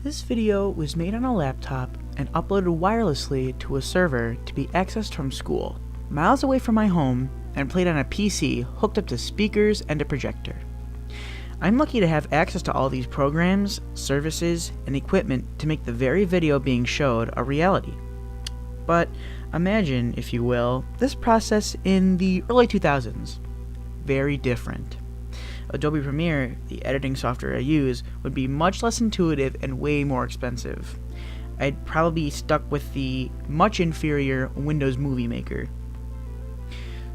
This video was made on a laptop and uploaded wirelessly to a server to be accessed from school, miles away from my home, and played on a PC hooked up to speakers and a projector. I'm lucky to have access to all these programs, services, and equipment to make the very video being showed a reality. But imagine, if you will, this process in the early 2000s. Very different. Adobe Premiere, the editing software I use, would be much less intuitive and way more expensive. I'd probably be stuck with the much inferior Windows Movie Maker.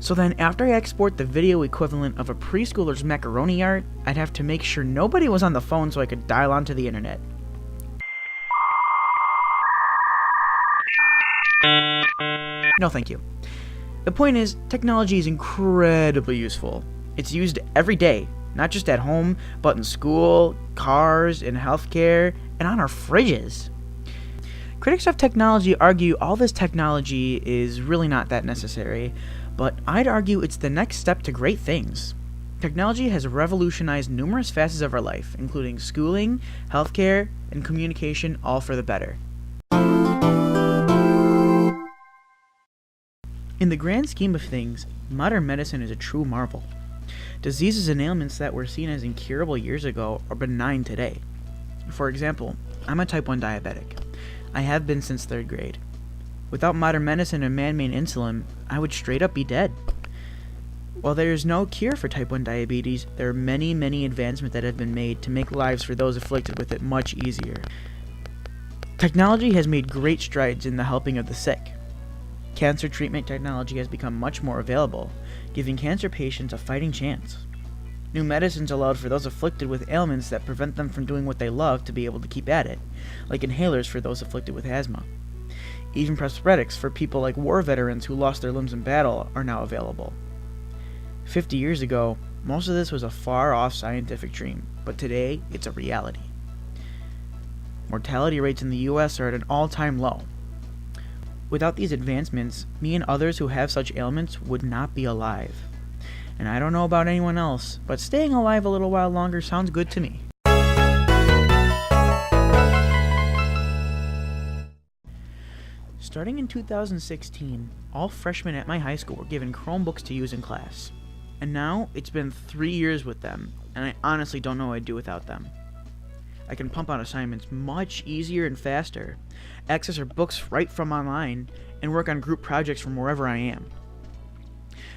So then after I export the video equivalent of a preschooler's macaroni art, I'd have to make sure nobody was on the phone so I could dial onto the internet. No thank you. The point is, technology is incredibly useful. It's used every day, not just at home, but in school, cars, in healthcare, and on our fridges. Critics of technology argue all this technology is really not that necessary, but I'd argue it's the next step to great things. Technology has revolutionized numerous facets of our life, including schooling, healthcare, and communication, all for the better. In the grand scheme of things, modern medicine is a true marvel. Diseases and ailments that were seen as incurable years ago are benign today. For example, I'm a type 1 diabetic. I have been since 3rd grade. Without modern medicine and man-made insulin, I would straight up be dead. While there is no cure for type 1 diabetes, there are many advancements that have been made to make lives for those afflicted with it much easier. Technology has made great strides in the helping of the sick. Cancer treatment technology has become much more available, giving cancer patients a fighting chance. New medicines allowed for those afflicted with ailments that prevent them from doing what they love to be able to keep at it, like inhalers for those afflicted with asthma. Even prosthetics for people like war veterans who lost their limbs in battle are now available. 50 years ago, most of this was a far-off scientific dream, but today it's a reality. Mortality rates in the US are at an all-time low. Without these advancements, me and others who have such ailments would not be alive. And I don't know about anyone else, but staying alive a little while longer sounds good to me. Starting in 2016, all freshmen at my high school were given Chromebooks to use in class. And now, it's been 3 years with them, and I honestly don't know what I'd do without them. I can pump out assignments much easier and faster, access our books right from online, and work on group projects from wherever I am.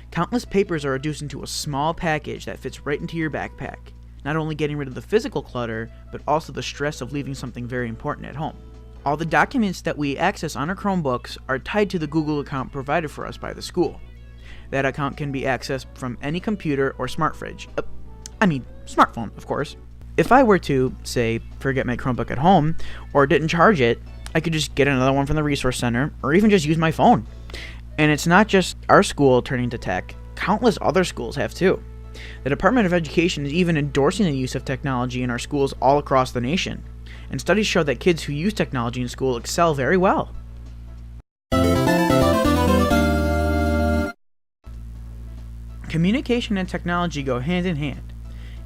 Countless papers are reduced into a small package that fits right into your backpack, not only getting rid of the physical clutter, but also the stress of leaving something very important at home. All the documents that we access on our Chromebooks are tied to the Google account provided for us by the school. That account can be accessed from any computer or smart fridge. Smartphone, of course. If I were to, say, forget my Chromebook at home, or didn't charge it, I could just get another one from the Resource Center, or even just use my phone. And it's not just our school turning to tech, countless other schools have too. The Department of Education is even endorsing the use of technology in our schools all across the nation, and studies show that kids who use technology in school excel very well. Communication and technology go hand in hand.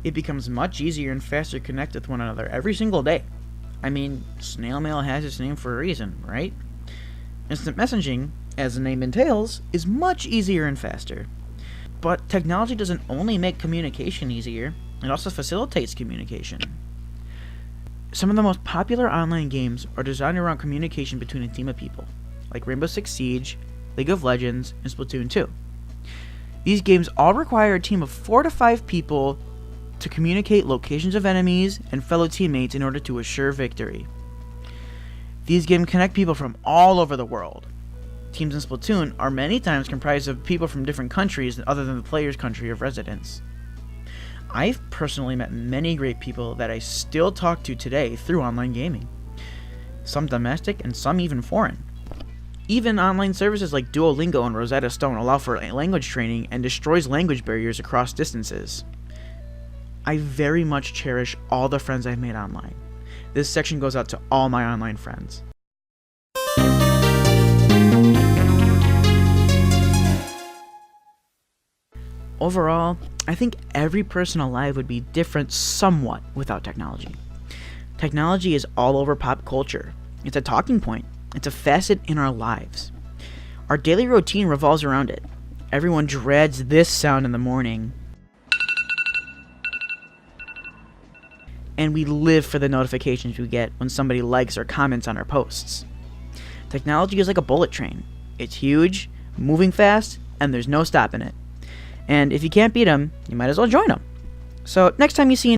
It becomes much easier and faster to connect with one another every single day. I mean, snail mail has its name for a reason, right? Instant messaging, as the name entails, is much easier and faster. But technology doesn't only make communication easier, it also facilitates communication. Some of the most popular online games are designed around communication between a team of people, like Rainbow Six Siege, League of Legends, and Splatoon 2. These games all require a team of 4 to 5 people to communicate locations of enemies and fellow teammates in order to assure victory. These games connect people from all over the world. Teams in Splatoon are many times comprised of people from different countries other than the player's country of residence. I've personally met many great people that I still talk to today through online gaming. Some domestic and some even foreign. Even online services like Duolingo and Rosetta Stone allow for language training and destroys language barriers across distances. I very much cherish all the friends I've made online. This section goes out to all my online friends. Overall, I think every person alive would be different somewhat without technology. Technology is all over pop culture. It's a talking point. It's a facet in our lives. Our daily routine revolves around it. Everyone dreads this sound in the morning. And we live for the notifications we get when somebody likes or comments on our posts. Technology is like a bullet train. It's huge, moving fast, and there's no stopping it. And if you can't beat them, you might as well join them. So next time you see